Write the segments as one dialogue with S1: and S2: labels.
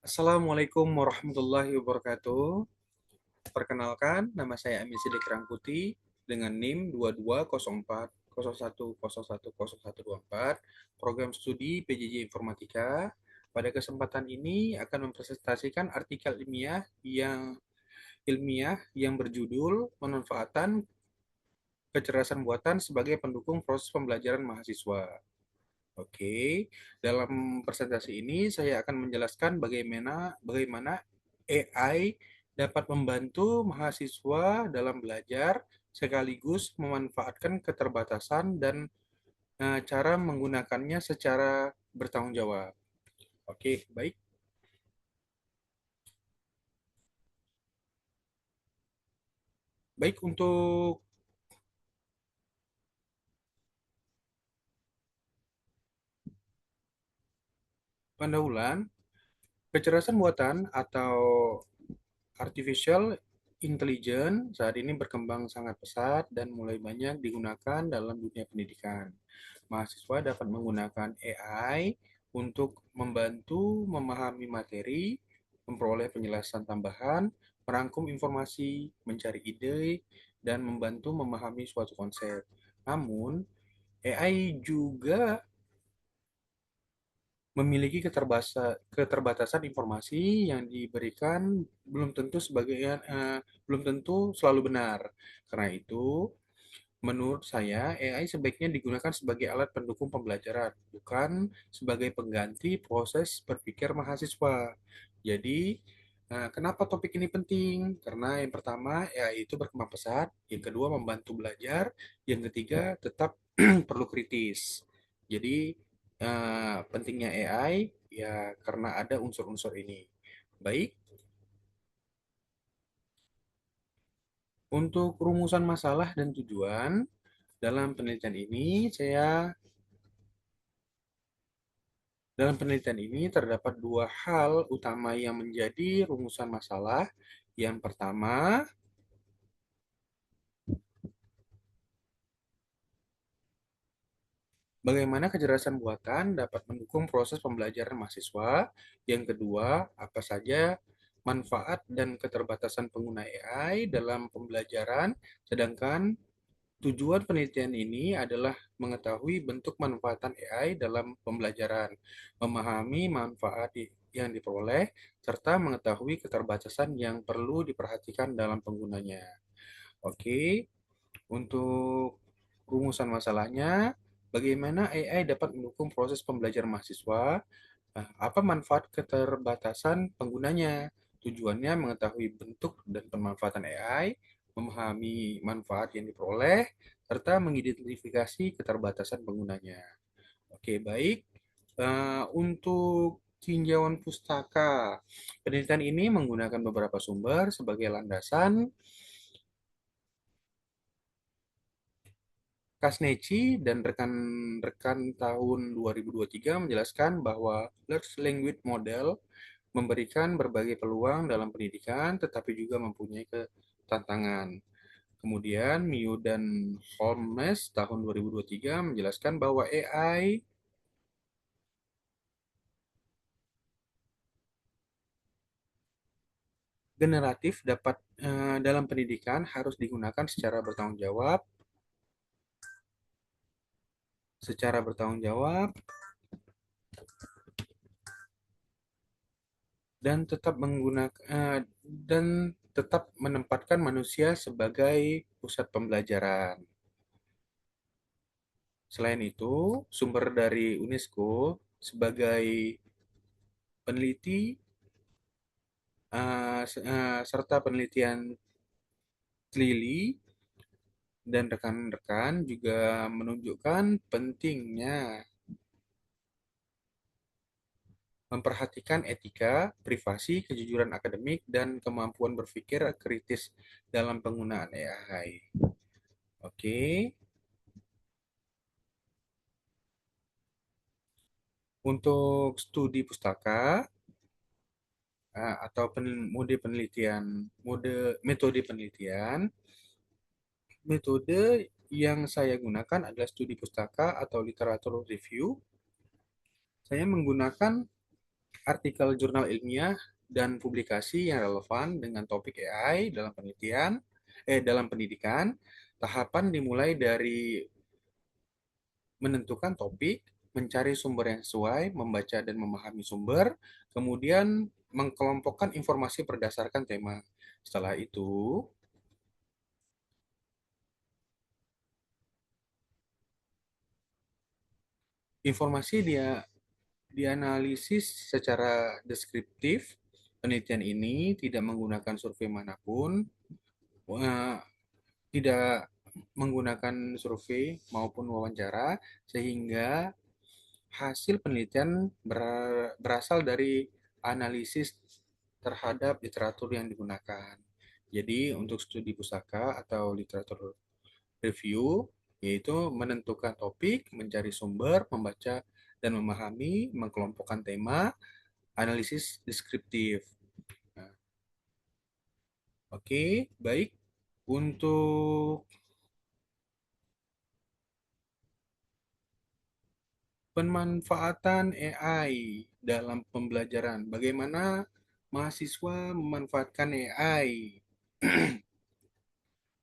S1: Assalamualaikum warahmatullahi wabarakatuh. Perkenalkan, nama saya Amin Sidik Rangkuti dengan NIM 220401010124, program studi PJJ Informatika. Pada kesempatan ini akan mempresentasikan artikel ilmiah yang berjudul Pemanfaatan Kecerdasan Buatan sebagai Pendukung Proses Pembelajaran Mahasiswa. Oke, dalam presentasi ini saya akan menjelaskan bagaimana AI dapat membantu mahasiswa dalam belajar sekaligus memanfaatkan keterbatasan dan cara menggunakannya secara bertanggung jawab. Oke, baik. Baik untuk pendahuluan, kecerdasan buatan atau artificial intelligence saat ini berkembang sangat pesat dan mulai banyak digunakan dalam dunia pendidikan. Mahasiswa dapat menggunakan AI untuk membantu memahami materi, memperoleh penjelasan tambahan, merangkum informasi, mencari ide, dan membantu memahami suatu konsep. Namun, AI juga memiliki keterbatasan informasi yang diberikan belum tentu selalu benar. Karena itu, menurut saya, AI sebaiknya digunakan sebagai alat pendukung pembelajaran, bukan sebagai pengganti proses berpikir mahasiswa. Jadi, kenapa topik ini penting? Karena yang pertama, AI itu berkembang pesat, yang kedua membantu belajar, yang ketiga tetap perlu kritis. Jadi, pentingnya AI ya karena ada unsur-unsur ini. Baik, untuk rumusan masalah dan tujuan, dalam penelitian ini terdapat dua hal utama yang menjadi rumusan masalah. Yang pertama, bagaimana kecerdasan buatan dapat mendukung proses pembelajaran mahasiswa. Yang kedua, apa saja manfaat dan keterbatasan pengguna AI dalam pembelajaran. Sedangkan tujuan penelitian ini adalah mengetahui bentuk manfaatan AI dalam pembelajaran, memahami manfaat yang diperoleh, serta mengetahui keterbatasan yang perlu diperhatikan dalam penggunanya. Oke, untuk rumusan masalahnya, bagaimana AI dapat mendukung proses pembelajaran mahasiswa? Nah, apa manfaat keterbatasan penggunanya? Tujuannya mengetahui bentuk dan pemanfaatan AI, memahami manfaat yang diperoleh, serta mengidentifikasi keterbatasan penggunanya. Oke, baik. Untuk tinjauan pustaka, penelitian ini menggunakan beberapa sumber sebagai landasan. Kasneci dan rekan-rekan tahun 2023 menjelaskan bahwa Large Language Model memberikan berbagai peluang dalam pendidikan, tetapi juga mempunyai tantangan. Kemudian Miu dan Holmes tahun 2023 menjelaskan bahwa AI generatif dalam pendidikan harus digunakan secara bertanggung jawab dan tetap menempatkan manusia sebagai pusat pembelajaran. Selain itu, sumber dari UNESCO sebagai peneliti serta penelitian Tlili dan rekan-rekan juga menunjukkan pentingnya memperhatikan etika, privasi, kejujuran akademik, dan kemampuan berpikir kritis dalam penggunaan AI. Oke, untuk studi pustaka atau metode penelitian, metode yang saya gunakan adalah studi pustaka atau literatur review. Saya menggunakan artikel jurnal ilmiah dan publikasi yang relevan dengan topik AI dalam pendidikan. Tahapan dimulai dari menentukan topik, mencari sumber yang sesuai, membaca dan memahami sumber, kemudian mengkelompokkan informasi berdasarkan tema. Setelah itu, informasi dia dianalisis secara deskriptif. Penelitian ini tidak menggunakan survei manapun, eh, tidak menggunakan survei maupun wawancara, sehingga hasil penelitian berasal dari analisis terhadap literatur yang digunakan. Jadi, untuk studi pusaka atau literatur review, yaitu menentukan topik, mencari sumber, membaca dan memahami, mengelompokkan tema, analisis deskriptif. Nah, oke, baik. Untuk pemanfaatan AI dalam pembelajaran, bagaimana mahasiswa memanfaatkan AI?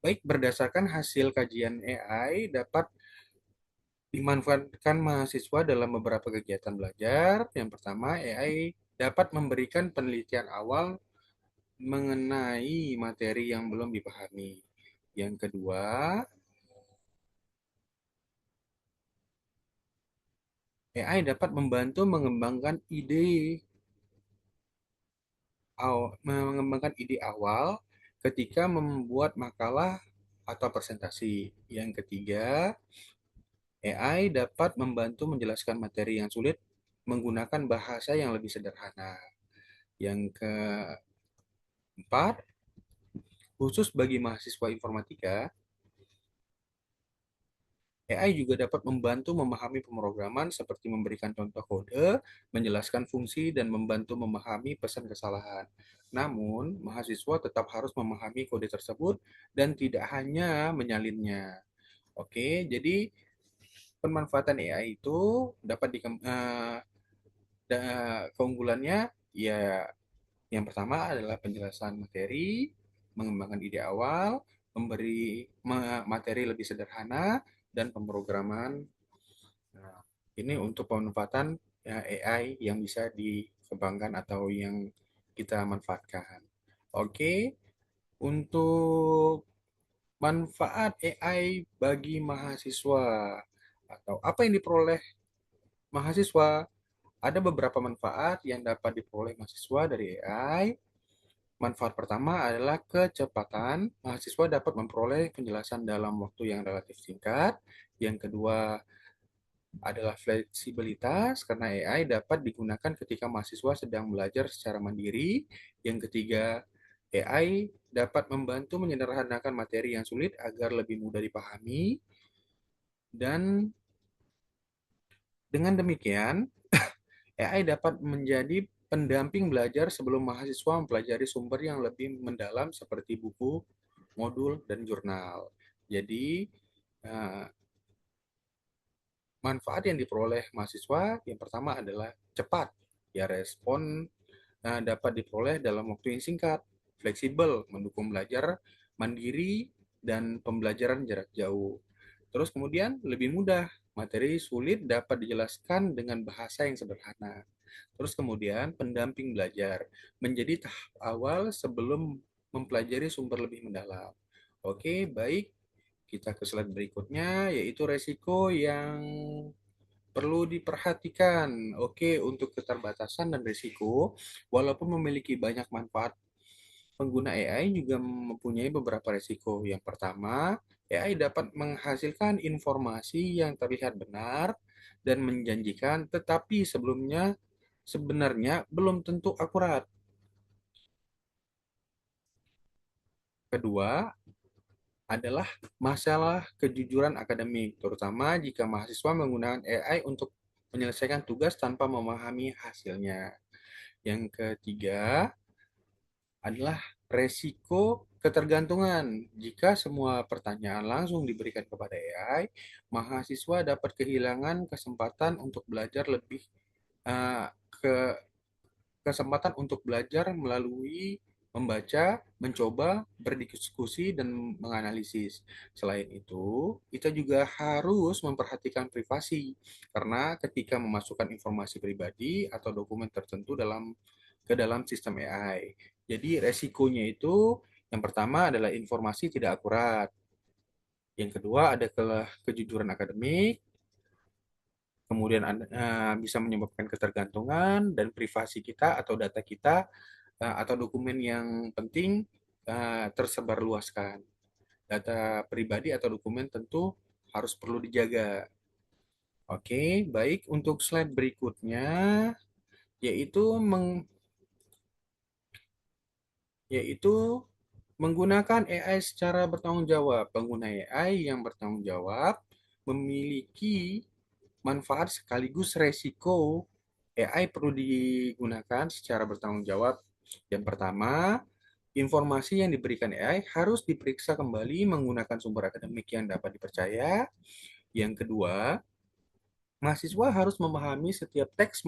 S1: Baik, berdasarkan hasil kajian AI dapat dimanfaatkan mahasiswa dalam beberapa kegiatan belajar. Yang pertama, AI dapat memberikan penelitian awal mengenai materi yang belum dipahami. Yang kedua, AI dapat membantu mengembangkan ide awal ketika membuat makalah atau presentasi. Yang ketiga, AI dapat membantu menjelaskan materi yang sulit menggunakan bahasa yang lebih sederhana. Yang keempat, khusus bagi mahasiswa informatika, AI juga dapat membantu memahami pemrograman seperti memberikan contoh kode, menjelaskan fungsi, dan membantu memahami pesan kesalahan. Namun, mahasiswa tetap harus memahami kode tersebut dan tidak hanya menyalinnya. Oke, jadi pemanfaatan AI itu dapat keunggulannya ya yang pertama adalah penjelasan materi, mengembangkan ide awal, memberi materi lebih sederhana, dan pemrograman. Nah, ini untuk pemanfaatan ya, AI yang bisa dikembangkan atau yang kita manfaatkan. Oke, untuk manfaat AI bagi mahasiswa atau apa yang diperoleh mahasiswa, ada beberapa manfaat yang dapat diperoleh mahasiswa dari AI. Manfaat pertama adalah kecepatan. Mahasiswa dapat memperoleh penjelasan dalam waktu yang relatif singkat. Yang kedua adalah fleksibilitas, karena AI dapat digunakan ketika mahasiswa sedang belajar secara mandiri. Yang ketiga, AI dapat membantu menyederhanakan materi yang sulit agar lebih mudah dipahami. Dan dengan demikian, AI dapat menjadi pendamping belajar sebelum mahasiswa mempelajari sumber yang lebih mendalam seperti buku, modul, dan jurnal. Jadi, eh, manfaat yang diperoleh mahasiswa yang pertama adalah cepat. Ya, respon dapat diperoleh dalam waktu yang singkat, fleksibel, mendukung belajar mandiri dan pembelajaran jarak jauh. Terus kemudian lebih mudah, materi sulit dapat dijelaskan dengan bahasa yang sederhana. Terus kemudian pendamping belajar menjadi tahap awal sebelum mempelajari sumber lebih mendalam. Oke, baik. Kita ke slide berikutnya, yaitu resiko yang perlu diperhatikan. Oke, untuk keterbatasan dan risiko, walaupun memiliki banyak manfaat, pengguna AI juga mempunyai beberapa risiko. Yang pertama, AI dapat menghasilkan informasi yang terlihat benar dan menjanjikan, tetapi sebenarnya belum tentu akurat. Kedua, adalah masalah kejujuran akademik, terutama jika mahasiswa menggunakan AI untuk menyelesaikan tugas tanpa memahami hasilnya. Yang ketiga adalah resiko ketergantungan. Jika semua pertanyaan langsung diberikan kepada AI, mahasiswa dapat kehilangan kesempatan untuk belajar lebih uh, ke kesempatan untuk belajar melalui membaca, mencoba, berdiskusi, dan menganalisis. Selain itu, kita juga harus memperhatikan privasi, karena ketika memasukkan informasi pribadi atau dokumen tertentu ke dalam sistem AI. Jadi resikonya itu yang pertama adalah informasi tidak akurat. Yang kedua ada kejujuran akademik, kemudian bisa menyebabkan ketergantungan dan privasi kita atau data kita atau dokumen yang penting tersebar luaskan. Data pribadi atau dokumen tentu harus perlu dijaga. Oke, baik untuk slide berikutnya yaitu yaitu menggunakan AI secara bertanggung jawab. Pengguna AI yang bertanggung jawab memiliki manfaat sekaligus resiko. AI perlu digunakan secara bertanggung jawab. Yang pertama, informasi yang diberikan AI harus diperiksa kembali menggunakan sumber akademik yang dapat dipercaya. Yang kedua, mahasiswa harus memahami setiap teks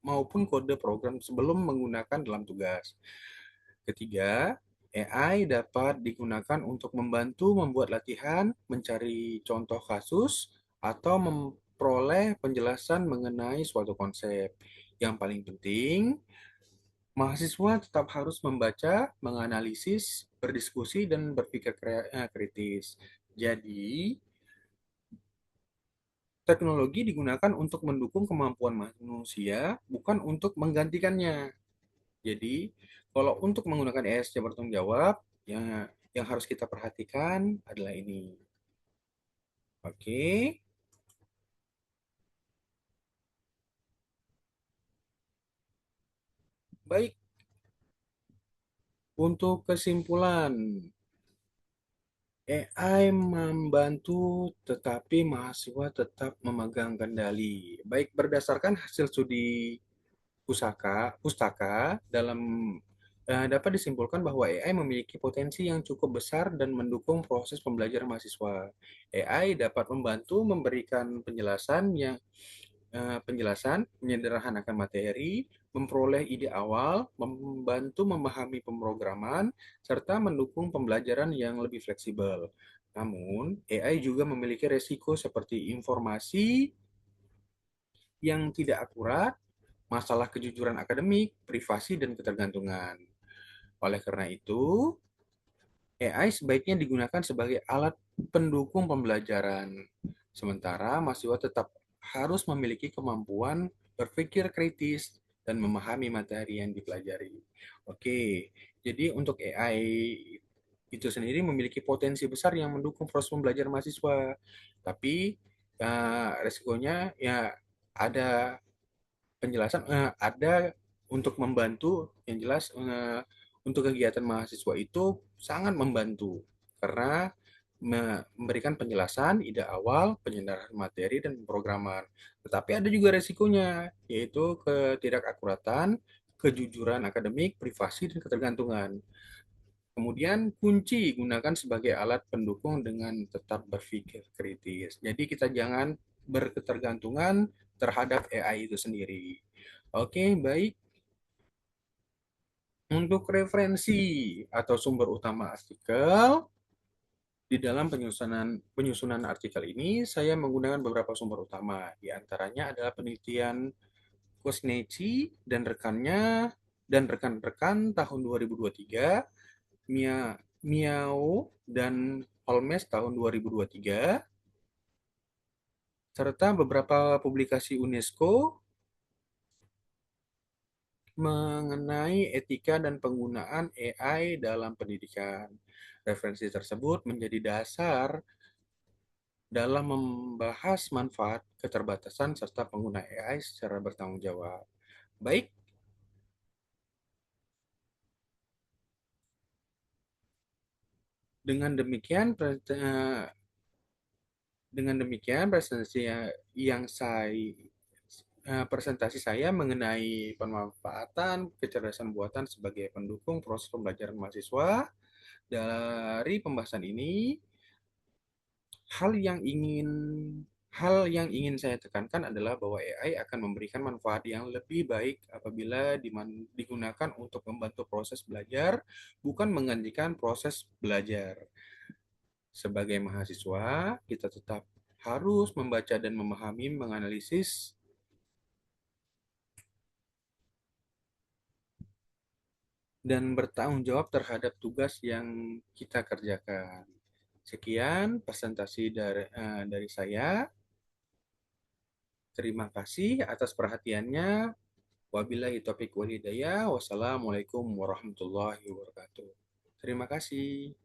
S1: maupun kode program sebelum menggunakan dalam tugas. Ketiga, AI dapat digunakan untuk membantu membuat latihan, mencari contoh kasus, atau memperoleh penjelasan mengenai suatu konsep. Yang paling penting, mahasiswa tetap harus membaca, menganalisis, berdiskusi, dan berpikir kritis. Jadi, teknologi digunakan untuk mendukung kemampuan manusia, bukan untuk menggantikannya. Jadi, kalau untuk menggunakan AI secara bertanggung jawab, yang harus kita perhatikan adalah ini. Oke, baik. Untuk kesimpulan, AI membantu tetapi mahasiswa tetap memegang kendali. Baik berdasarkan hasil studi pustaka dalam dapat disimpulkan bahwa AI memiliki potensi yang cukup besar dan mendukung proses pembelajaran mahasiswa. AI dapat membantu memberikan penjelasan, menyederhanakan materi, memperoleh ide awal, membantu memahami pemrograman, serta mendukung pembelajaran yang lebih fleksibel. Namun, AI juga memiliki resiko seperti informasi yang tidak akurat, masalah kejujuran akademik, privasi, dan ketergantungan. Oleh karena itu, AI sebaiknya digunakan sebagai alat pendukung pembelajaran, sementara mahasiswa tetap harus memiliki kemampuan berpikir kritis dan memahami materi yang dipelajari. Oke, jadi untuk AI itu sendiri memiliki potensi besar yang mendukung proses pembelajaran mahasiswa, tapi resikonya ya ada penjelasan ada untuk membantu yang jelas untuk kegiatan mahasiswa itu sangat membantu karena memberikan penjelasan, ide awal, penyederhanaan materi dan pemrograman. Tetapi ada juga resikonya, yaitu ketidakakuratan, kejujuran akademik, privasi dan ketergantungan. Kemudian kunci gunakan sebagai alat pendukung dengan tetap berpikir kritis. Jadi kita jangan berketergantungan terhadap AI itu sendiri. Oke, baik. Untuk referensi atau sumber utama artikel, di dalam penyusunan artikel ini, saya menggunakan beberapa sumber utama. Di antaranya adalah penelitian Kosneci dan rekannya dan rekan-rekan tahun 2023, Miao dan Holmes tahun 2023, serta beberapa publikasi UNESCO mengenai etika dan penggunaan AI dalam pendidikan. Referensi tersebut menjadi dasar dalam membahas manfaat, keterbatasan, serta pengguna AI secara bertanggung jawab. Baik, dengan demikian presentasi yang presentasi saya mengenai pemanfaatan kecerdasan buatan sebagai pendukung proses pembelajaran mahasiswa. Dari pembahasan ini, hal yang ingin Hal yang ingin saya tekankan adalah bahwa AI akan memberikan manfaat yang lebih baik apabila digunakan untuk membantu proses belajar, bukan menggantikan proses belajar. Sebagai mahasiswa, kita tetap harus membaca dan memahami, menganalisis, dan bertanggung jawab terhadap tugas yang kita kerjakan. Sekian presentasi dari saya. Terima kasih atas perhatiannya. Wabillahi taufiq wal hidayah. Wassalamualaikum warahmatullahi wabarakatuh. Terima kasih.